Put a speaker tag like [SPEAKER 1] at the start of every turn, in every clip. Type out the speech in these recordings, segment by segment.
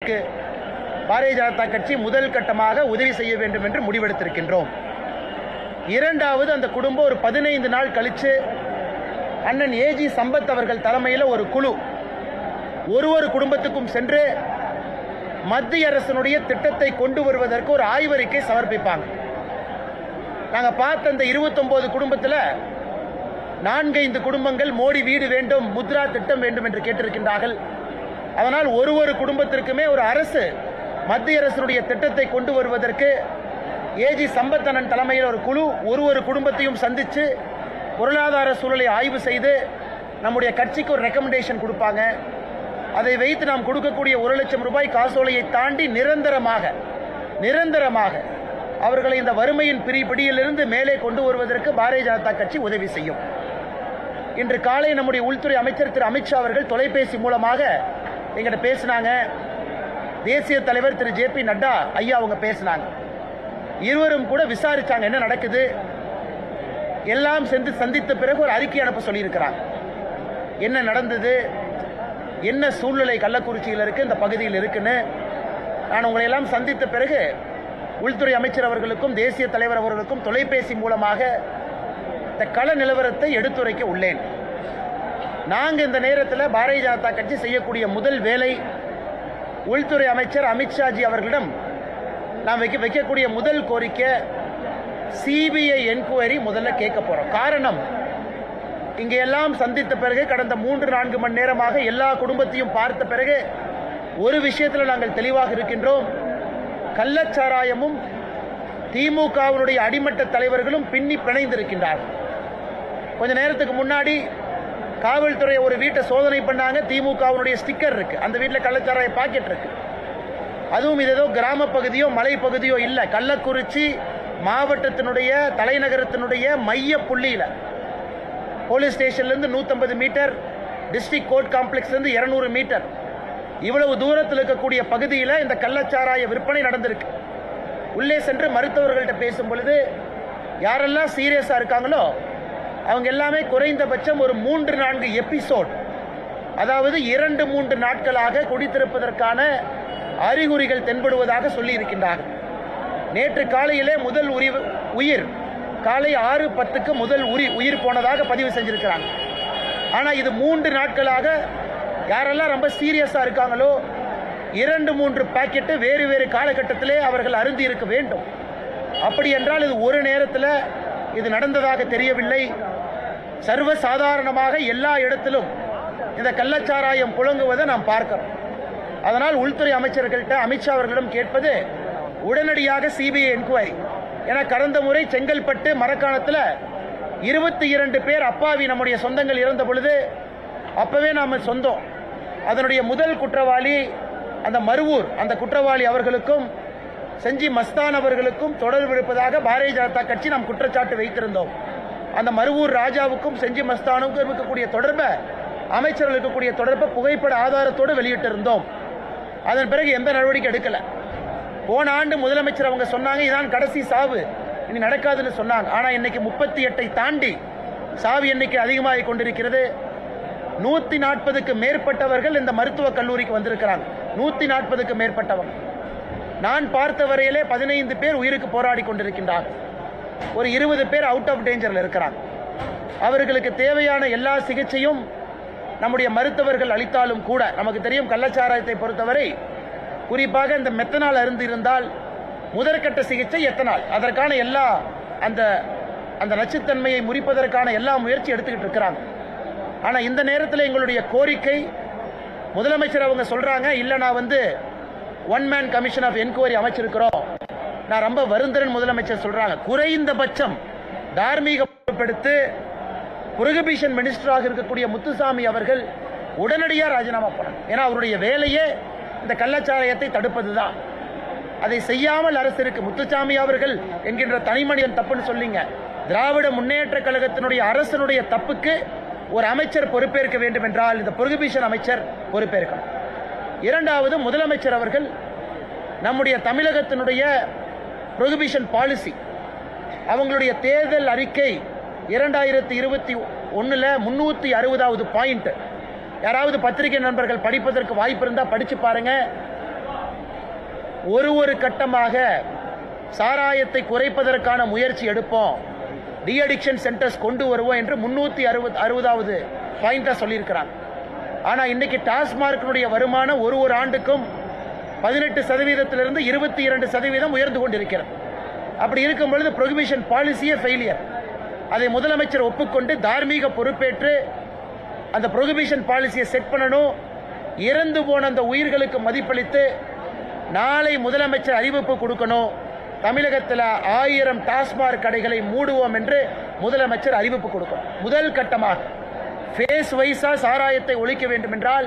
[SPEAKER 1] குடும்பத்திற்கு பாரதிய ஜனதா கட்சி முதல் கட்டமாக உதவி செய்ய வேண்டும் என்று முடிவெடுத்திருக்கின்றோம். இரண்டாவது, அந்த குடும்பம் ஒரு 15 நாள் கழித்து அண்ணன் ஏஜி சம்பத் அவர்கள் தலைமையில் ஒரு குழு ஒரு குடும்பத்துக்கும் சென்று மத்திய அரசினுடைய திட்டத்தை கொண்டு வருவதற்கு ஒரு ஆய்வறிக்கை சமர்ப்பிப்பாங்க. நாங்கள் பார்த்த அந்த 29 குடும்பத்தில் 4-5 குடும்பங்கள் மோடி வீடு வேண்டும், முத்ரா திட்டம் வேண்டும் என்று கேட்டிருக்கின்றார்கள். அதனால் ஒரு குடும்பத்திற்குமே ஒரு அரசு மத்திய அரசினுடைய திட்டத்தை கொண்டு வருவதற்கு ஏஜி சம்பத்தனன் தலைமையில் ஒரு குழு ஒரு குடும்பத்தையும் சந்தித்து பொருளாதார சூழலை ஆய்வு செய்து நம்முடைய கட்சிக்கு ஒரு ரெக்கமெண்டேஷன் கொடுப்பாங்க. அதை வைத்து நாம் கொடுக்கக்கூடிய 1 லட்சம் ரூபாய் காசோலையை தாண்டி நிரந்தரமாக அவர்களை இந்த வறுமையின் பிடியிலிருந்து மேலே கொண்டு வருவதற்கு பாரதிய ஜனதா கட்சி உதவி செய்யும். இன்று காலை நம்முடைய உள்துறை அமைச்சர் திரு அமித்ஷா அவர்கள் தொலைபேசி மூலமாக எங்கிட்ட பேசினாங்க. தேசிய தலைவர் திரு JP நட்டா ஐயா அவங்க பேசினாங்க. இருவரும் கூட விசாரிச்சாங்க என்ன நடக்குது, எல்லாம் சென்று சந்தித்த பிறகு ஒரு அறிக்கை அனுப்ப சொல்லியிருக்கிறாங்க. என்ன நடந்தது, என்ன சூழ்நிலை கள்ளக்குறிச்சியில் இருக்கு, இந்த பகுதியில் இருக்குன்னு நான் உங்களை எல்லாம் சந்தித்த பிறகு உள்துறை அமைச்சர் அவர்களுக்கும் தேசிய தலைவர் அவர்களுக்கும் தொலைபேசி மூலமாக இந்த கள நிலவரத்தை எடுத்துரைக்க உள்ளேன். நாங்கள் இந்த நேரத்தில் பாரதிய ஜனதா கட்சி செய்யக்கூடிய முதல் வேலை உள்துறை அமைச்சர் அமித்ஷாஜி அவர்களிடம் நாம் வைக்கக்கூடிய முதல் கோரிக்கை CBI என்கொயரி முதல்ல கேட்க போறோம். காரணம், இங்கே எல்லாம் சந்தித்த பிறகு கடந்த 3-4 மணி நேரமாக எல்லா குடும்பத்தையும் பார்த்த பிறகு ஒரு விஷயத்தில் நாங்கள் தெளிவாக இருக்கின்றோம். கள்ளச்சாராயமும் திமுகவினுடைய அடிமட்ட தலைவர்களும் பின்னி பிணைந்திருக்கின்றார்கள். கொஞ்ச நேரத்துக்கு முன்னாடி காவல்துறை ஒரு வீட்டை சோதனை பண்ணாங்க. திமுகவினுடைய ஸ்டிக்கர் இருக்கு, அந்த வீட்டில் கள்ளச்சாராய பாக்கெட் இருக்கு. அதுவும் இது ஏதோ கிராம பகுதியோ மலை பகுதியோ இல்லை, கள்ளக்குறிச்சி மாவட்டத்தினுடைய தலைநகரத்தினுடைய மைய புள்ளியில் போலீஸ் ஸ்டேஷன்லேருந்து 150 மீட்டர், டிஸ்ட்ரிக்ட் கோர்ட் காம்ப்ளெக்ஸ்லேருந்து 200 மீட்டர், இவ்வளவு தூரத்தில் இருக்கக்கூடிய பகுதியில் இந்த கள்ளச்சாராய விற்பனை நடந்திருக்கு. உள்ளே சென்று மருத்துவர்கள்ட்ட பேசும் பொழுது யாரெல்லாம் சீரியஸாக இருக்காங்களோ அவங்க எல்லாமே குறைந்தபட்சம் ஒரு 3-4 எபிசோட், அதாவது 2-3 நாட்களாக குடித்திருப்பதற்கான அறிகுறிகள் தென்படுவதாக சொல்லி இருக்கின்றார்கள். நேற்று காலையிலே முதல் உயிர் காலை 6:10க்கு முதல் உயிர் போனதாக பதிவு செஞ்சிருக்கிறாங்க. ஆனால் இது 3 நாட்களாக யாரெல்லாம் ரொம்ப சீரியஸாக இருக்காங்களோ 2-3 பாக்கெட்டு வேறு காலகட்டத்திலே அவர்கள் அருந்தி இருக்க வேண்டும். அப்படி என்றால் இது ஒரு நேரத்தில் இது நடந்ததாக தெரியவில்லை. சர்வசாதாரணமாக எல்லா இடத்திலும் இந்த கள்ளச்சாராயம் புழங்குவதை நாம் பார்க்கிறோம். அதனால் உள்துறை அமைச்சர்கள்ட்ட அமித்ஷா அவர்களிடம் கேட்பது உடனடியாக CBI என்கொயரி. ஏன்னா கடந்த முறை செங்கல்பட்டு மரக்காணத்தில் 22 பேர் அப்பாவி நம்முடைய சொந்தங்கள் இறந்த பொழுது அப்பவே நாம சொந்தம். அதனுடைய முதல் குற்றவாளி அந்த மருவூர் அந்த குற்றவாளி அவர்களுக்கும் செஞ்சி மஸ்தான் அவர்களுக்கும் தொடர்பு இருப்பதாக பாரதிய ஜனதா கட்சி நாம் குற்றச்சாட்டு வைத்திருந்தோம். அந்த மருவூர் ராஜாவுக்கும் செஞ்சி மஸ்தானுக்கும் இருக்கக்கூடிய தொடர்பை, அமைச்சர்கள் இருக்கக்கூடிய தொடர்பை புகைப்பட ஆதாரத்தோடு வெளியிட்டிருந்தோம். அதன் பிறகு எந்த நடவடிக்கை எடுக்கல. போன ஆண்டு முதலமைச்சர் அவங்க சொன்னாங்க இதான் கடைசி சாவு, இனி நடக்காதுன்னு சொன்னாங்க. ஆனால் இன்னைக்கு 38ஐ தாண்டி சாவு எண்ணிக்கை அதிகமாகி கொண்டிருக்கிறது. 140க்கு மேற்பட்டவர்கள் இந்த மருத்துவக் கல்லூரிக்கு வந்திருக்கிறாங்க. 140க்கு மேற்பட்டவங்க. நான் பார்த்த வரையிலே 15 பேர் உயிருக்கு போராடி கொண்டிருக்கின்றார்கள். ஒரு 20 பேர் அவுட் ஆஃப் டேஞ்சரில் இருக்கிறாங்க. அவர்களுக்கு தேவையான எல்லா சிகிச்சையும் நம்முடைய மருத்துவர்கள் அளித்தாலும் கூட நமக்கு தெரியும் கள்ளச்சாராயத்தை பொறுத்தவரை குறிப்பாக இந்த மெத்தனால் அருந்து இருந்தால் முதற்கட்ட சிகிச்சை எத்தனால், அதற்கான எல்லா அந்த நச்சுத்தன்மையை முறிப்பதற்கான எல்லா முயற்சி எடுத்துக்கிட்டு இருக்கிறாங்க. ஆனால் இந்த நேரத்தில் எங்களுடைய கோரிக்கை, முதலமைச்சர் அவங்க சொல்றாங்க இல்லை நான் 1 மேன் கமிஷன் ஆஃப் என்கொயரி அமைச்சிருக்கிறோம், நான் ரொம்ப வருந்தரன் முதலமைச்சர் சொல்றாங்க. குறைந்தபட்சம் தார்மீக பொறுப்பெடுத்து புரோகிபிஷன் மினிஸ்டராக இருக்கக்கூடிய முத்துசாமி அவர்கள் உடனடியாக ராஜினாமா பண்ணணும். ஏன்னா அவருடைய வேலையே இந்த கள்ளச்சாராயத்தை தடுப்பதுதான். அதை செய்யாமல் அரசு இருக்கு. முத்துசாமி அவர்கள் என்கின்ற தனிமனிதன் தப்புன்னு சொல்லிங்க. திராவிட முன்னேற்ற கழகத்தினுடைய அரசனுடைய தப்புக்கு ஒரு அமைச்சர் பொறுப்பேற்க வேண்டும் என்றால் இந்த புரோகிபிஷன் அமைச்சர் பொறுப்பேற்கணும். இரண்டாவது, முதலமைச்சர் அவர்கள் நம்முடைய தமிழகத்தினுடைய புரோகிபிஷன் பாலிசி, அவங்களுடைய தேர்தல் அறிக்கை 2021 360வது பாயிண்ட், யாராவது பத்திரிகை நண்பர்கள் படிப்பதற்கு வாய்ப்பு இருந்தால் படிச்சு பாருங்க. ஒரு கட்டமாக சாராயத்தை குறைப்பதற்கான முயற்சி எடுப்போம், டி அடிக்ஷன் சென்டர்ஸ் கொண்டு வருவோம் என்று 360வது பாயிண்டா சொல்லியிருக்கிறாங்க. ஆனா இன்னைக்கு டாஸ்மார்க்கினுடைய வருமானம் ஒரு ஆண்டுக்கும் 18% 22% உயர்ந்து கொண்டிருக்கிறது. அப்படி இருக்கும் பொழுது ப்ரொஹிபிஷன் பாலிசியே ஃபெயிலியர். அதை முதலமைச்சர் ஒப்புக்கொண்டு தார்மீக பொறுப்பேற்று அந்த ப்ரொஹிபிஷன் பாலிசியை செட் பண்ணணும். இறந்து போன அந்த உயிர்களுக்கு மதிப்பளித்து நாளை முதலமைச்சர் அறிவிப்பு கொடுக்கணும். தமிழகத்தில் 1000 டாஸ்மாக் கடைகளை மூடுவோம் என்று முதலமைச்சர் அறிவிப்பு கொடுக்கணும். முதல் கட்டமாக ஃபேஸ் வைஸா சாராயத்தை ஒழிக்க வேண்டும் என்றால்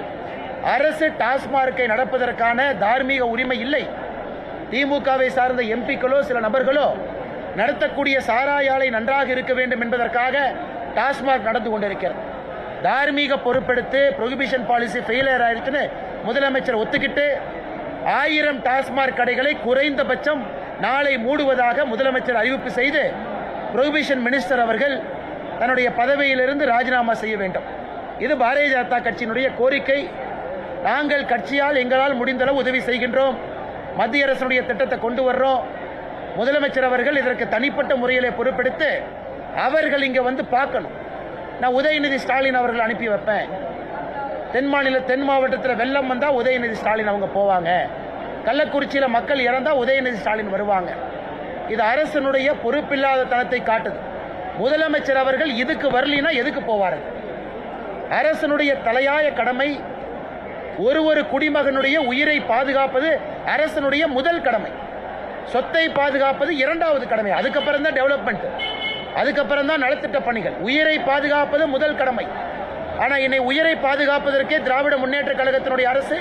[SPEAKER 1] அரசு டாஸ்மார்க்கை நடப்பதற்கான தார்மீக உரிமை இல்லை. திமுகவை சார்ந்த எம்பிக்களோ சில நபர்களோ நடத்தக்கூடிய சாராய ஆலை நன்றாக இருக்க வேண்டும் என்பதற்காக டாஸ்மாக் நடந்து கொண்டிருக்கிறது. தார்மீக பொறுப்பெடுத்து ப்ரொஹிபிஷன் பாலிசி ஃபெயிலியர் ஆயிருச்சுன்னு முதலமைச்சர் ஒத்துக்கிட்டு 1000 டாஸ்மாக் கடைகளை குறைந்தபட்சம் நாளை மூடுவதாக முதலமைச்சர் அறிவிப்பு செய்து ப்ரொஹிபிஷன் மினிஸ்டர் அவர்கள் தன்னுடைய பதவியிலிருந்து ராஜினாமா செய்ய வேண்டும். இது பாரதிய ஜனதா கட்சியினுடைய கோரிக்கை. நாங்கள் கட்சியால் எங்களால் முடிந்தளவு உதவி செய்கின்றோம். மத்திய அரசுடைய திட்டத்தை கொண்டு வர்றோம். முதலமைச்சர் அவர்கள் இதற்கு தனிப்பட்ட முறையிலே பொறுப்பெடுத்து அவர்கள் இங்கே வந்து பார்க்கணும். நான் உதயநிதி ஸ்டாலின் அவர்கள் அனுப்பி வைப்பேன். தென் மாவட்டத்தில் வெள்ளம் வந்தால் உதயநிதி ஸ்டாலின் அவங்க போவாங்க. கள்ளக்குறிச்சியில் மக்கள் இறந்தால் உதயநிதி ஸ்டாலின் வருவாங்க. இது அரசனுடைய பொறுப்பில்லாத தனத்தை காட்டுது. முதலமைச்சர் அவர்கள் இதுக்கு வரலினா எதுக்கு போவார்கள்? அரசனுடைய தலையாய கடமை ஒரு குடிமகனுடைய உயிரை பாதுகாப்பது அரசனுடைய முதல் கடமை. சொத்தை பாதுகாப்பது இரண்டாவது கடமை. அதுக்கப்புறம் தான் டெவலப்மெண்ட், அதுக்கப்புறம் தான் நலத்திட்ட பணிகள். உயிரை பாதுகாப்பது முதல் கடமை. ஆனால் இன்னை உயிரை பாதுகாப்பதற்கே திராவிட முன்னேற்ற கழகத்தினுடைய அரசு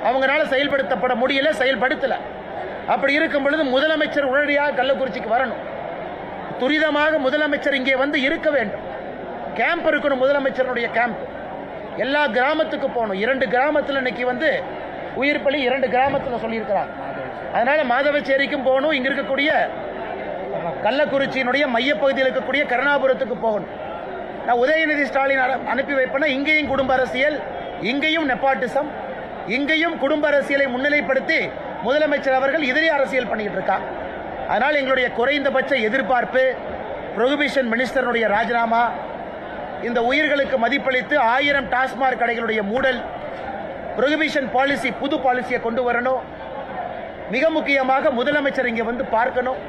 [SPEAKER 1] அவங்களால செயல்படுத்தப்பட முடியல, செயல்படுத்தல. அப்படி இருக்கும் பொழுது முதலமைச்சர் உடனடியாக கள்ளக்குறிச்சிக்கு வரணும். துரிதமாக முதலமைச்சர் இங்கே வந்து இருக்க வேண்டும். கேம்ப் இருக்கணும், முதலமைச்சருடைய கேம்ப். எல்லா கிராமத்துக்கு போகணும். 2 கிராமத்தில் இன்னைக்கு வந்து உயிர் பலி 2 கிராமத்தில் சொல்லியிருக்கிறாங்க. அதனால மாதவச்சேரிக்கும் போகணும். இங்க இருக்கக்கூடிய கள்ளக்குறிச்சியினுடைய மையப்பகுதியில் இருக்கக்கூடிய கருணாபுரத்துக்கு போகணும். நான் உதயநிதி ஸ்டாலின் அனுப்பி வைப்பேன்னா இங்கேயும் குடும்ப அரசியல், இங்கேயும் நெப்பாட்டிசம், இங்கேயும் குடும்ப அரசியலை முன்னிலைப்படுத்தி முதலமைச்சர் அவர்கள் எதிரி அரசியல் பண்ணிட்டு இருக்காங்க. அதனால் எங்களுடைய குறைந்தபட்ச எதிர்பார்ப்பு ப்ரொஹிபிஷன் மினிஸ்டருடைய ராஜினாமா, இந்த உயிர்களுக்கு மதிப்பளித்து 1000 டாஸ்மாக் கடைகளுடைய மூடல், ப்ரொஹிபிஷன் பாலிசி புது பாலிசியை கொண்டு வரணும். மிக முக்கியமாக முதலமைச்சர் இங்கே வந்து பார்க்கணும்.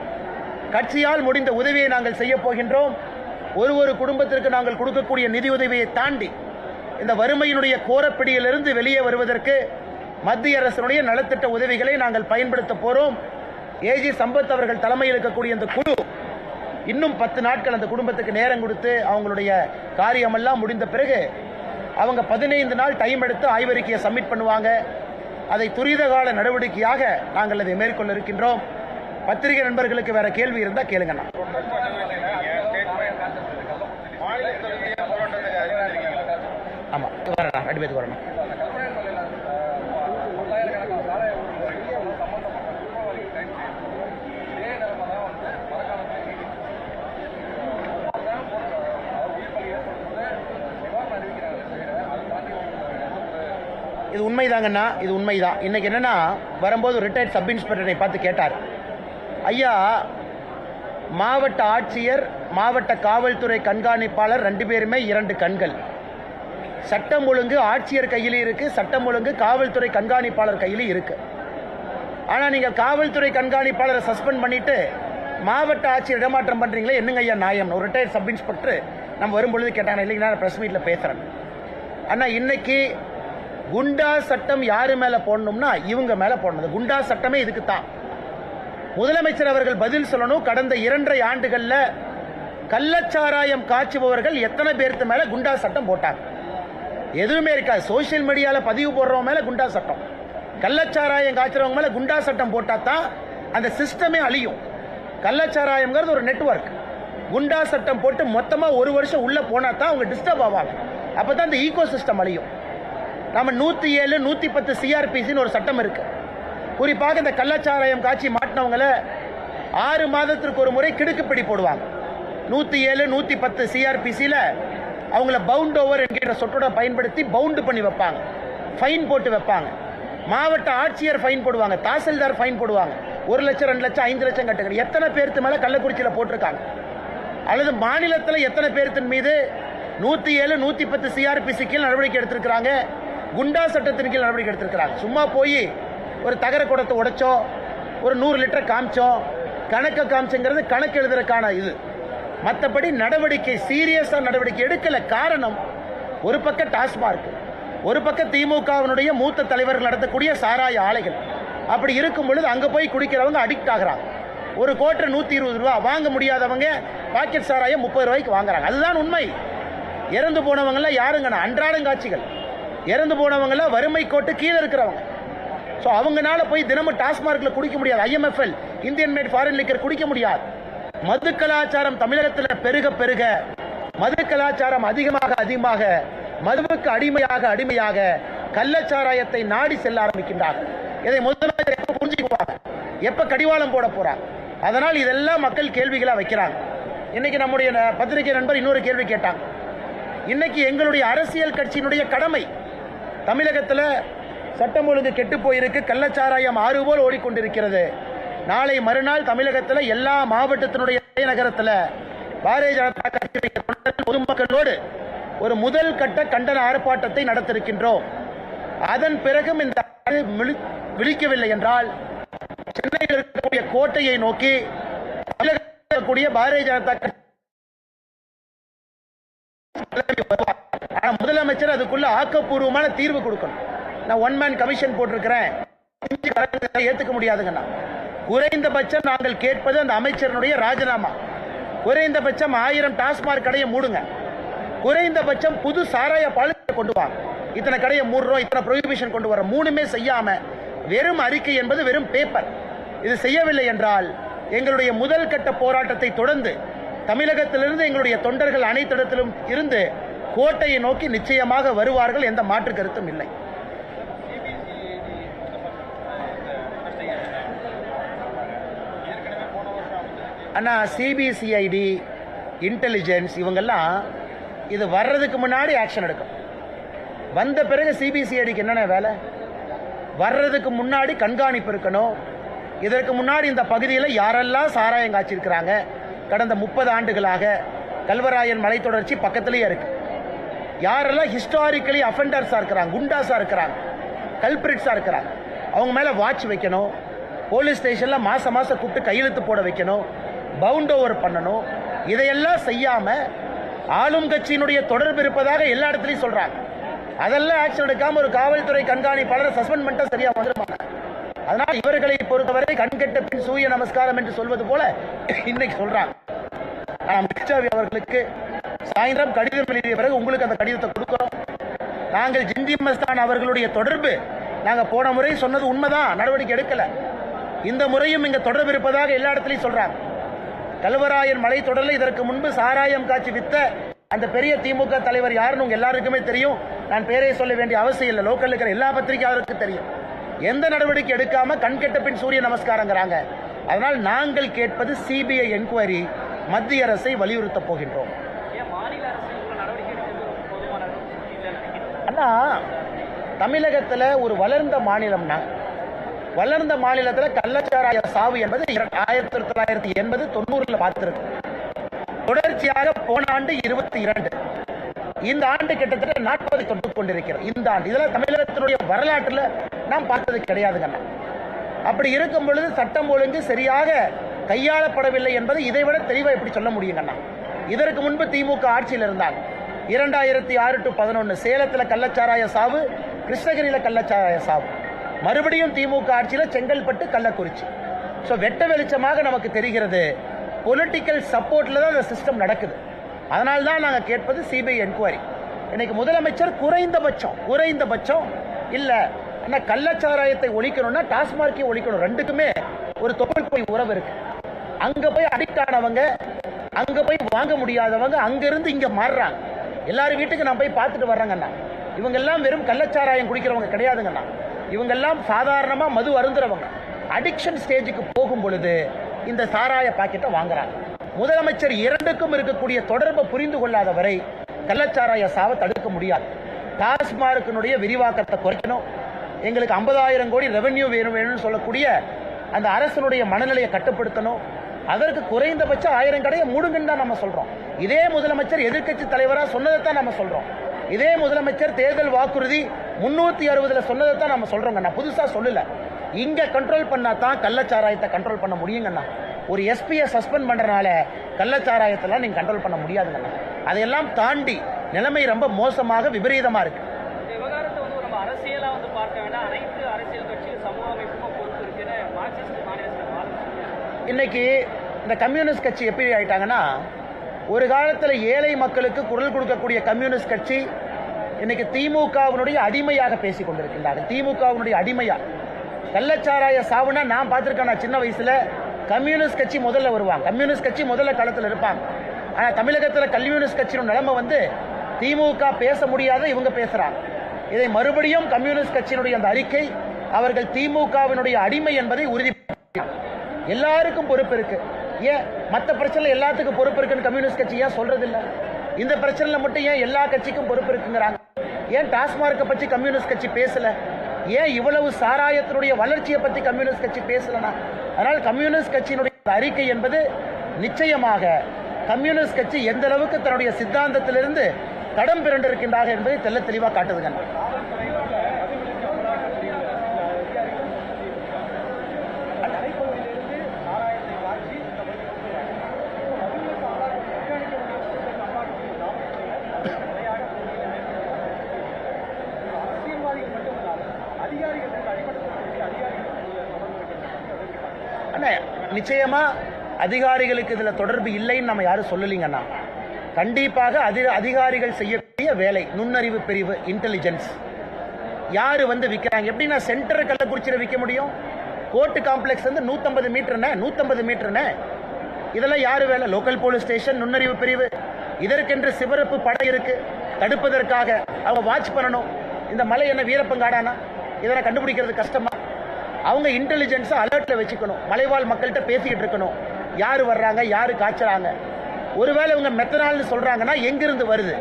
[SPEAKER 1] கட்சியால் முடிந்த உதவியை நாங்கள் செய்ய போகின்றோம். ஒரு குடும்பத்திற்கு நாங்கள் கொடுக்கக்கூடிய நிதி உதவியை தாண்டி இந்த வறுமையினுடைய கோரப்பிடியிலிருந்து வெளியே வருவதற்கு மத்திய அரசினுடைய நலத்திட்ட உதவிகளை நாங்கள் பயன்படுத்த போறோம். ஏஜி சம்பத் அவர்கள் தலைமையில் இருக்கக்கூடிய இந்த குழு இன்னும் 10 நாட்கள் அந்த குடும்பத்துக்கு நேரம் கொடுத்து அவங்களுடைய காரியமெல்லாம் முடிந்த பிறகு அவங்க 15 நாள் டைம் எடுத்து ஆய்வறிக்கையை சப்மிட் பண்ணுவாங்க. அதை துரித கால நடவடிக்கையாக நாங்கள் அதை மேற்கொள்ள இருக்கின்றோம். பத்திரிகை நண்பர்களுக்கு வேற கேள்வி இருந்தா கேளுங்கண்ணா. ஆமா வரணும், 2 பேருக்கு வரணும். இது உண்மைதாங்கண்ணா, இது உண்மைதான். இன்னைக்கு என்னன்னா வரும்போது ரிட்டையர்ட் சப் இன்ஸ்பெக்டரை பார்த்து கேட்டார், ஐயா மாவட்ட ஆட்சியர் மாவட்ட காவல்துறை கண்காணிப்பாளர் 2 பேருமே 2 கண்கள். சட்டம் ஒழுங்கு ஆட்சியர் கையிலே இருக்கு, சட்டம் ஒழுங்கு காவல்துறை கண்காணிப்பாளர் கையிலே இருக்கு. ஆனா நீங்க காவல்துறை கண்காணிப்பாளரை சஸ்பெண்ட் பண்ணிட்டு மாவட்ட ஆட்சியர் இடமாற்றம் பண்றீங்களே, என்னங்க ஐயா நியாயம்? ஒரு ரிட்டையர்ட் சப் இன்ஸ்பெக்டர் நம்ம வரும்பொழுது கேட்டாங்க. இல்லைங்க நான் பிரஸ் மீட்ல பேசுறேன். ஆனா இன்னைக்கு குண்டா சட்டம் யாரு மேல போடணும்னா இவங்க மேல போடணும். குண்டா சட்டமே இதுக்கு தான். முதலமைச்சர் அவர்கள் பதில் சொல்லணும். கடந்த 2.5 ஆண்டுகள்ல கள்ளச்சாராயம் காய்ச்சுபவர்கள் எத்தனை பேருக்கு மேல குண்டா சட்டம் போட்டாங்க? எதுவுமே இருக்காது. சோசியல் மீடியால பதிவு போடுறவங்க மேல குண்டா சட்டம், கள்ளச்சாராயம் காய்ச்சறவங்க மேல குண்டா சட்டம் போட்டா தான் அந்த சிஸ்டமே அழியும். கள்ளச்சாராயம்ங்கிறது ஒரு நெட்வொர்க். குண்டா சட்டம் போட்டு மொத்தமா 1 வருஷம் உள்ள போனா தான் அவங்க டிஸ்டர்ப் ஆவாங்க. அப்பதான் இந்த ஈகோ சிஸ்டம் அழியும். நம்ம 107, 110 சிஆர்பிசின்னு ஒரு சட்டம் இருக்கு. குறிப்பாக இந்த கள்ளச்சாராயம் காட்சி மாட்டினவங்களை 6 மாதத்திற்கு ஒரு முறை கிடுக்குப்பிடி போடுவாங்க. 107, 110 சிஆர்பிசியில அவங்கள பவுண்ட் ஓவர் என்கிற சொற்றோட பயன்படுத்தி பவுண்ட் பண்ணி வைப்பாங்க, ஃபைன் போட்டு வைப்பாங்க. மாவட்ட ஆட்சியர் ஃபைன் போடுவாங்க, தாசில்தார் ஃபைன் போடுவாங்க. 1 லட்சம் 2 லட்சம் 5 லட்சம் கட்டுங்க. எத்தனை பேருக்கு மேல கள்ளக்குறிச்சியில் போட்டிருக்காங்க? அல்லது மாநிலத்தில் எத்தனை பேர்த்தின் மீது 107 110 சிஆர்பிசி கீழ் நடவடிக்கை எடுத்திருக்கிறாங்க, குண்டா சட்டத்தின் கீழ் நடவடிக்கை எடுத்திருக்கிறாங்க. சும்மா போய் ஒரு தகர குடத்தை உடைச்சோம், ஒரு 100 லிட்டர் காமிச்சோம், கணக்கு காமிச்சுங்கிறது கணக்கு எழுதுறதுக்கான இது. மற்றபடி நடவடிக்கை சீரியஸா நடவடிக்கை எடுக்கல. காரணம், ஒரு பக்கம் டாஸ்மார்க், ஒரு பக்கம் திமுகவினுடைய மூத்த தலைவர்கள் நடத்தக்கூடிய சாராய ஆலைகள். அப்படி இருக்கும் பொழுது அங்க போய் குடிக்கிறவங்க அடிக்ட் ஆகிறாங்க. ஒரு கோட்டர் 120 ரூபா வாங்க முடியாதவங்க பாக்கெட் சாராயம் 30 ரூபாய்க்கு வாங்குறாங்க. அதுதான் உண்மை. இறந்து போனவங்க யாருங்கண்ணா? அன்றாடங்காட்சிகள். இறந்து போனவங்க வறுமை கோட்டு கீழே இருக்கிறவங்க. ஸோ அவங்கனால போய் தினமும் டாஸ்மார்க்ல குடிக்க முடியாது. IMFL Indian mat foreign liquor குடிக்க முடியாது. மது கலாச்சாரம் தமிழகத்தில் பெருக பெருக, மது கலாச்சாரம் அதிகமாக மதுவுக்கு அடிமையாக கள்ளச்சாராயத்தை நாடி செல்ல ஆரம்பிக்கின்றார்கள். இதை முதலமைச்சர் எப்ப புரிஞ்சுக்குவாங்க? எப்ப கடிவாளம் போட போறாங்க? அதனால் இதெல்லாம் மக்கள் கேள்விகளா வைக்கிறாங்க. இன்னைக்கு நம்முடைய பத்திரிகை நண்பர் இன்னொரு கேள்வி கேட்டாங்க. இன்னைக்கு எங்களுடைய அரசியல் கட்சியினுடைய கடமை, தமிழகத்தில் சட்டம் ஒழுங்கு கெட்டு போயிருக்கு, கள்ளச்சாராயம் ஆறு போல் ஓடிக்கொண்டிருக்கிறது. நாளை மறுநாள் தமிழகத்தில் எல்லா மாவட்டத்தினுடைய நகரத்தில் பாரதிய ஜனதா கட்சி பொதுமக்களோடு ஒரு முதல் கட்ட கண்டன ஆர்ப்பாட்டத்தை நடத்திருக்கின்றோம். அதன் பிறகும் இந்த விழிக்கவில்லை என்றால் சென்னையில் இருக்கக்கூடிய கோட்டையை நோக்கி இருக்கக்கூடிய பாரதிய ஜனதா கட்சி முதலமைச்சர் அதுக்குள்ள ஆக்கப்பூர்வமான தீர்வு கொடுக்கணும். நான் 1 மேன் கமிஷன் போட்டிருக்கிறேன், ஏத்துக்க முடியாதுங்க. குறைந்தபட்சம் நாங்கள் கேட்பது அந்த அமைச்சருடைய ராஜினாமா. குறைந்தபட்சம் 1000 டாஸ்மாக் கடையை மூடுங்க. குறைந்தபட்சம் புது சாராய பாலிசி கொண்டு வாங்க. இத்தனை கடையை மூடுறோம், இத்தனை ப்ரொஹிபிஷன் கொண்டு வர, மூணுமே செய்யாம வெறும் அறிக்கை என்பது வெறும் பேப்பர். இது செய்யவில்லை என்றால் எங்களுடைய முதல் கட்ட போராட்டத்தை தொடர்ந்து தமிழகத்திலிருந்து எங்களுடைய தொண்டர்கள் அனைத்திடத்திலும் இருந்து கோட்டையை நோக்கி நிச்சயமாக வருவார்கள். எந்த மாற்று கருத்தும் இல்லை. அண்ணா, சிபிசிஐடி, இன்டெலிஜென்ஸ் இவங்கெல்லாம் இது வர்றதுக்கு முன்னாடி ஆக்ஷன் எடுக்கும். வந்த பிறகு சிபிசிஐடிக்கு என்னென்ன வேலை? வர்றதுக்கு முன்னாடி கண்காணிப்பு இருக்கணும். இதற்கு முன்னாடி இந்த பகுதியில் யாரெல்லாம் சாராயம் காய்ச்சிருக்கிறாங்க, கடந்த 30 ஆண்டுகளாக கல்வராயன் மலைத்தொடர்ச்சி பக்கத்திலேயே இருக்கு, யாரெல்லாம் ஹிஸ்டாரிக்கலி அஃபெண்டர்ஸா இருக்கிறாங்க, குண்டாஸா இருக்கிறாங்க, கல்பிரிட்ஸா இருக்கிறாங்க, அவங்க மேல வாட்ச் வைக்கணும். போலீஸ் ஸ்டேஷன்ல மாசம் கூப்பிட்டு கையெழுத்து போட வைக்கணும், பவுண்ட் ஓவர் பண்ணணும். இதையெல்லாம் செய்யாம ஆளும் கட்சியினுடைய தொடர்பு இருப்பதாக எல்லா இடத்துலையும் சொல்றாங்க. அதெல்லாம் ஆக்ஷன் எடுக்காம ஒரு காவல்துறை கண்காணிப்பாளரை சஸ்பெண்ட் பண்ணிட்டா சரியா வந்துருமாங்க. அதனால் இவர்களை பொறுத்தவரை கண்கெட்ட பின் சூரிய நமஸ்காரம் என்று சொல்வது போல இன்னைக்கு சொல்றாங்க. அமித்ஷாவி அவர்களுக்கு சாயந்தரம் கடிதம் எழுதிய பிறகு உங்களுக்கு அந்த கடிதத்தை கொடுக்கிறோம். நாங்கள் ஜிந்தி மஸ்தான் அவர்களுடைய தொடர்பு நாங்க போன முறை சொன்னது உண்மைதான், நடவடிக்கை எடுக்கல. இந்த முறையும் இங்க தொடர்பு இருப்பதாக எல்லா இடத்துலையும் சொல்றாங்க. கல்வராயன் மலை தொடரில் இதற்கு முன்பு சாராயம் காட்சி வித்த அந்த பெரிய திமுக தலைவர் யாருன்னு உங்க எல்லாருக்குமே தெரியும். நான் பேரை சொல்ல வேண்டிய அவசியம் இல்லை. லோக்கல் இருக்கிற எல்லா பத்திரிகையாளருக்கு தெரியும். எந்த நடவடிக்கை எடுக்காம கண்கெட்ட பின் சூரிய நமஸ்காரங்கிறாங்க. அதனால் நாங்கள் கேட்பது சிபிஐ என்கொயரி, மத்திய அரசை வலியுறுத்த போகின்றோம். அண்ணா, தமிழகத்தில் ஒரு வளர்ந்த மாநிலம்னா, வளர்ந்த மாநிலத்தில் கள்ளச்சாராய சாவு என்பது 1980 90 பார்த்திருக்கு. தொடர்ச்சியாக போன ஆண்டு 22, இந்த ஆண்டு கிட்டத்தட்ட 40 தொட்டுக் கொண்டிருக்கிறது. இந்த ஆண்டு இதெல்லாம் தமிழகத்தினுடைய வரலாற்றில் நாம் பார்த்தது கிடையாதுங்க. அப்படி இருக்கும் பொழுது சட்டம் ஒழுங்கு சரியாக கையாளப்படவில்லை என்பது இதைவிட தெளிவாக எப்படி சொல்ல முடியுங்கண்ணா? இதற்கு முன்பு திமுக ஆட்சியில் இருந்தாங்க. 2006 to 11 சேலத்தில் கள்ளச்சாராய சாவு, கிருஷ்ணகிரியில் கள்ளச்சாராய சாவு, மறுபடியும் திமுக ஆட்சியில் செங்கல்பட்டு, கள்ளக்குறிச்சி. ஸோ வெட்ட வெளிச்சமாக நமக்கு தெரிகிறது பொலிட்டிக்கல் சப்போர்ட்ல தான் இந்த சிஸ்டம் நடக்குது. அதனால தான் நாங்கள் கேட்பது சிபிஐ என்கொயரி. இன்னைக்கு முதலமைச்சர் குறைந்தபட்சம் இல்ல, ஆனால் கள்ளச்சாராயத்தை ஒழிக்கணும்னா டாஸ்மார்க்கை ஒழிக்கணும். ரெண்டுக்குமே ஒரு தொழில் உறவு இருக்கு. அங்க போய் அடிக்ட் ஆனவங்க, அங்க போய் வாங்க முடியாதவங்க அங்கிருந்து இங்க மாறுறாங்க. எல்லாரும் வீட்டுக்கு நான் போய் பார்த்துட்டு வர்றாங்கண்ணா. இவங்கெல்லாம் வெறும் கள்ளச்சாராயம் குடிக்கிறவங்க கிடையாதுங்கண்ணா. இவங்கெல்லாம் சாதாரணமா மது அருந்துறவங்க. அடிக்ஷன் ஸ்டேஜுக்கு போகும் பொழுது இந்த சாராய பாக்கெட்டை வாங்குறாங்க. முதலமைச்சர் இரண்டுக்கும் இருக்கக்கூடிய தொடர்பை புரிந்து கொள்ளாத வரை கள்ளச்சாராய சாவை தடுக்க முடியாது. டாஸ்மார்க்கினுடைய விரிவாக்கத்தை குறைக்கணும். எங்களுக்கு 50,000 கோடி ரெவென்யூ வேணும்னு சொல்லக்கூடிய அந்த அரசனுடைய மனநிலையை கட்டுப்படுத்தணும். அதற்கு குறைந்தபட்ச 1000 கடையை மூடுங்கன்னு தான் நம்ம சொல்றோம். இதே முதலமைச்சர் எதிர்க்கட்சி தலைவராக சொன்னதைத்தான் நம்ம சொல்றோம். இதே முதலமைச்சர் தேர்தல் வாக்குறுதி 360ல சொன்னதைத்தான் நம்ம சொல்றோங்க. நான் புதுசா சொல்லல. இங்க கண்ட்ரோல் பண்ணா தான் கள்ளச்சாராயத்தை கண்ட்ரோல் பண்ண முடியுங்கண்ணா. ஒரு எஸ்பியை சஸ்பெண்ட் பண்றதுனால கள்ளச்சாராயத்தெல்லாம் நீங்க கண்ட்ரோல் பண்ண முடியாதுங்கண்ணா. அதையெல்லாம் தாண்டி நிலைமை ரொம்ப மோசமாக விபரீதமா இருக்கு.
[SPEAKER 2] விவகாரத்தை வந்து நம்ம அரசியலா வந்து பார்க்க வேண்டாம். அனைத்து அரசியல் கட்சியும் சமூக அமைப்புக்கும் பொறுப்பு இருக்குன்னு மார்க்சிஸ்ட் மாநில
[SPEAKER 1] இன்னைக்கு இந்த கம்யூனிஸ்ட் கட்சி எப்படி ஆயிட்டாங்கன்னா, ஒரு காலத்தில் ஏழை மக்களுக்கு குரல் கொடுக்கக்கூடிய கம்யூனிஸ்ட் கட்சி இன்னைக்கு திமுகவினுடைய அடிமையாக பேசிக் கொண்டிருக்கின்றார்கள். திமுகவினுடைய அடிமையா. கள்ளச்சாராய சாவுனா நான் பார்த்திருக்கேன். சின்ன வயசுல கம்யூனிஸ்ட் கட்சி முதல்ல வருவாங்க, கம்யூனிஸ்ட் கட்சி முதல்ல களத்தில் இருப்பாங்க. ஆனா தமிழகத்தில் கம்யூனிஸ்ட் கட்சியின் நிலைமை வந்து திமுக பேச முடியாத இவங்க பேசுறாங்க. இதை மறுபடியும் கம்யூனிஸ்ட் கட்சியினுடைய அந்த அறிக்கை அவர்கள் திமுகவினுடைய அடிமை என்பதை உறுதிப்படுத்த எல்லாருக்கும் பொறுப்பு இருக்கு. ஏன் மற்ற பிரச்சனை எல்லாத்துக்கும் பொறுப்பு இருக்குன்னு கம்யூனிஸ்ட் கட்சி ஏன் சொல்றது இல்ல? இந்த பிரச்சனைல மட்டும் ஏன் எல்லா கட்சிக்கும் பொறுப்பு இருக்குங்கிறாங்க? ஏன் டாஸ்மார்க்கை பற்றி கம்யூனிஸ்ட் கட்சி பேசல? ஏன் இவ்வளவு சாராயத்தினுடைய வளர்ச்சியை பற்றி கம்யூனிஸ்ட் கட்சி பேசலனா? அதனால் கம்யூனிஸ்ட் கட்சியினுடைய அறிக்கை என்பது நிச்சயமாக கம்யூனிஸ்ட் கட்சி எந்த அளவுக்கு தன்னுடைய சித்தாந்தத்திலிருந்து கடம் பிறண்டிருக்கின்றார்கள் என்பதை தெல்ல தெளிவாக காட்டுதுங்க. நிச்சயமா அதிகாரிகளுக்கு இதுல தொடர்பு இல்லைன்னு நம்ம யாரும் சொல்லலீங்கண்ணா. கண்டிப்பாக அதிகாரிகள் செய்யக்கூடிய வேலை நுண்ணறிவு பிரிவு இன்டெலிஜென்ஸ் யாரு வந்து விற்கிறாங்க. எப்படின்னா சென்டர் கள்ளக்குறிச்சியில் விற்க முடியும்? கோர்ட்டு காம்ப்ளெக்ஸ் வந்து 150 மீட்டர்னே. இதெல்லாம் யாரு வேலை? லோக்கல் போலீஸ் ஸ்டேஷன் நுண்ணறிவு பிரிவு. இதற்கென்று சிவரப்பு படை இருக்கு. தடுப்பதற்காக அவங்க வாட்ச் பண்ணணும். இந்த மலை என்ன வீரப்பங்காடானா? இதனை கண்டுபிடிக்கிறது கஷ்டமா? அவங்க இன்டெலிஜென்ஸை அலர்ட்ல வச்சுக்கணும். மலைவாழ் மக்கள்கிட்ட பேசிக்கிட்டு இருக்கணும். யாரு வர்றாங்க, யாரு காய்ச்சறாங்க. ஒருவேளை இவங்க மெத்தனால்னு சொல்றாங்கன்னா எங்கிருந்து வருது?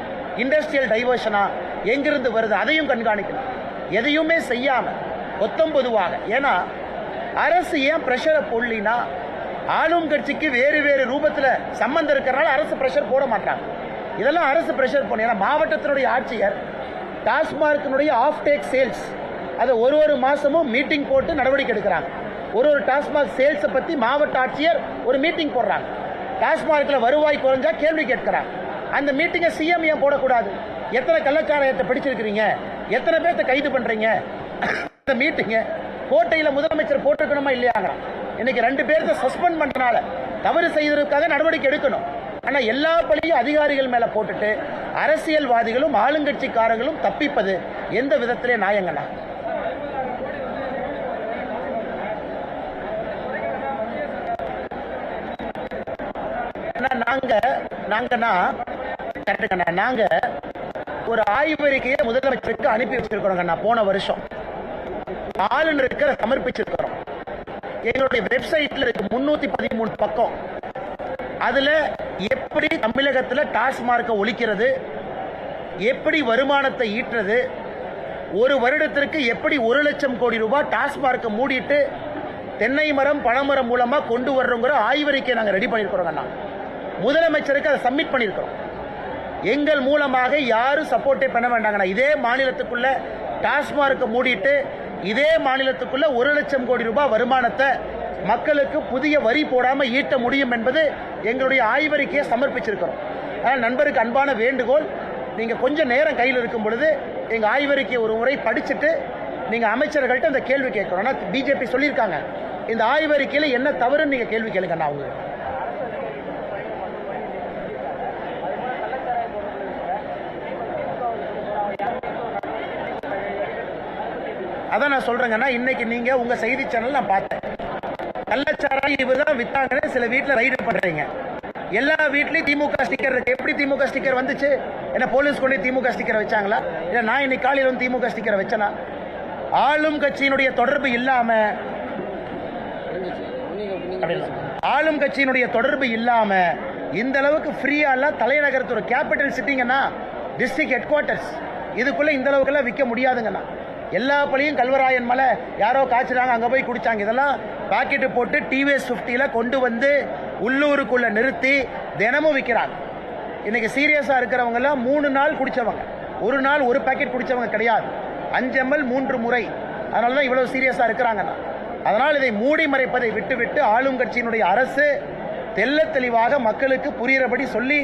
[SPEAKER 1] இண்டஸ்ட்ரியல் டைவர்ஷனா எங்கிருந்து வருது? அதையும் கண்காணிக்கணும். எதையுமே செய்யாம கொத்தம் பொதுவாக. ஏன்னா அரசு ஏன் பிரஷரை போடலினா, ஆளும் கட்சிக்கு வேறு வேறு ரூபத்தில் சம்பந்தம் இருக்கிறனால அரசு பிரஷர் போட மாட்டாங்க. இதெல்லாம் அரசு பிரஷர் போடணும். ஏன்னா மாவட்டத்தினுடைய ஆட்சியர் டாஸ்மார்க்கினுடைய ஆஃப் டேக் சேல்ஸ் அதை ஒரு மாசமும் மீட்டிங் போட்டு நடவடிக்கை எடுக்கிறாங்க. ஒரு டாஸ்மாக் சேல்ஸை பற்றி மாவட்ட ஆட்சியர் ஒரு மீட்டிங் போடுறாங்க. டாஸ்மார்க்கில் வருவாய் குறைஞ்சா கேள்வி கேட்கிறாங்க. அந்த மீட்டிங்கை சிஎம் ஏன் போடக்கூடாது? எத்தனை கள்ளச்சாராயத்தை பிடிச்சிருக்கிறீங்க, எத்தனை பேர்த்த கைது பண்றீங்க? இந்த மீட்டிங்க கோட்டையில் முதலமைச்சர் போட்டிருக்கணுமா இல்லையாங்க? இன்னைக்கு 2 பேர்த்த சஸ்பெண்ட் பண்றதுனால தவறு செய்ததற்காக நடவடிக்கை எடுக்கணும். ஆனா எல்லா பழியும் அதிகாரிகள் மேல போட்டுட்டு அரசியல்வாதிகளும் ஆளுங்கட்சிக்காரர்களும் தப்பிப்பது எந்த விதத்திலே நியாயங்கண்ணா? நாங்க ஒரு ஆய்வறிக்கையை முதலமைச்சருக்கு அனுப்பி வச்சிருக்கிறோம். போன வருஷம் ஆளுநருக்கு சமர்ப்பிச்சிருக்கிறோம். எங்களுடைய வெப்சைட்ல இருக்கு 313 பக்கம். அதுல எப்படி தமிழகத்தில் டாஸ்மார்க்கை ஒழிக்கிறது, எப்படி வருமானத்தை ஈட்டுறது, ஒரு வருடத்திற்கு எப்படி 1 லட்சம் கோடி ரூபாய் டாஸ்மார்க்கை மூடிட்டு தென்னை மரம் பனைமரம் மூலமா கொண்டு வர்றோங்கிற ஆய்வறிக்கை நாங்க ரெடி பண்ணிருக்கிறோம். முதலமைச்சருக்கு அதை சப்மிட் பண்ணிருக்கிறோம். எங்கள் மூலமாக யாரும் சப்போர்ட்டே பண்ண வேண்டாங்கண்ணா. இதே மாநிலத்துக்குள்ள டாஸ்மார்க்கை மூடிட்டு இதே மாநிலத்துக்குள்ள 1 லட்சம் கோடி ரூபாய் வருமானத்தை மக்களுக்கு புதிய வரி போடாம ஈட்ட முடியும் என்பது எங்களுடைய ஆய்வறிக்கையை சமர்ப்பிச்சிருக்கிறோம். ஆனால் நண்பருக்கு அன்பான வேண்டுகோள், நீங்க கொஞ்சம் நேரம் கையில் இருக்கும் பொழுது எங்க ஆய்வறிக்கையை ஒரு முறை படிச்சுட்டு நீங்க அமைச்சர்கள்ட்ட அந்த கேள்வி கேட்கணும். பிஜேபி சொல்லியிருக்காங்க, இந்த ஆய்வறிக்கையில் என்ன தவறுன்னு நீங்க கேள்வி கேளுங்கண்ணா. அவங்க அதான் நான் சொல்றேங்கன்னா, இன்னைக்கு நீங்க உங்க செய்தி சேனல் நான் பார்த்தேன், கள்ளச்சாராயம் இவர்தான் வித்தாங்கன்னு சில வீட்டுல ரைடு பண்றீங்க. எல்லா வீட்லயும் திமுக ஸ்டிக்கர் இருக்கு. எப்படி திமுக ஸ்டிக்கர் வந்துச்சு? என்ன போலீஸ் கொண்டு திமுக ஸ்டிக்கர் வச்சாங்களா? இல்ல நான் இன்னைக்கு காலையில் வந்து திமுக ஸ்டிக்கர் வச்சனா? ஆளும் கட்சியினுடைய தொடர்பு இல்லாம இந்த அளவுக்கு ஃப்ரீயா தலைநகரத்து ஒரு கேபிட்டல் சிட்டிங்கன்னா டிஸ்ட்ரிக்ட் ஹெட் குவார்டர்ஸ் இதுக்குள்ள இந்த அளவுக்கு எல்லாம் விற்க முடியாதுங்கண்ணா. எல்லா பழியும் கல்வராயன் மலை யாரோ காய்ச்சிறாங்க அங்கே போய் குடிச்சாங்க. இதெல்லாம் பாக்கெட்டு போட்டு டிவிஎஸ் 50ல் கொண்டு வந்து உள்ளூருக்குள்ள நிறுத்தி தினமும் விற்கிறாங்க. இன்னைக்கு சீரியஸாக இருக்கிறவங்க எல்லாம் 3 நாள் குடிச்சவங்க, ஒரு நாள் ஒரு பாக்கெட் குடிச்சவங்க கிடையாது. 5 ml 3 முறை. அதனால தான் இவ்வளவு சீரியஸாக இருக்கிறாங்கன்னா. அதனால் இதை மூடி மறைப்பதை விட்டுவிட்டு ஆளும் கட்சியினுடைய அரசு தெல்ல தெளிவாக மக்களுக்கு புரிகிறபடி சொல்லி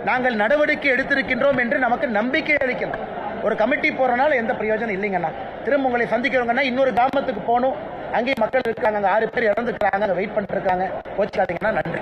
[SPEAKER 1] நாங்கள் நடவடிக்கை எடுத்திருக்கின்றோம் என்று நமக்கு நம்பிக்கை அளிக்கணும். ஒரு கமிட்டி போறனால எந்த பிரயோஜனம் இல்லைங்கண்ணா. திரும்ப உங்களை சந்திக்கிறவங்கன்னா இன்னொரு கிராமத்துக்கு போகணும், அங்கேயும் மக்கள் இருக்காங்க, அங்கே 6 பேர் இறந்துக்கிறாங்க, அங்கே வெயிட் பண்ணிட்டு இருக்காங்க. போச்சுக்காதீங்கன்னா நன்றி.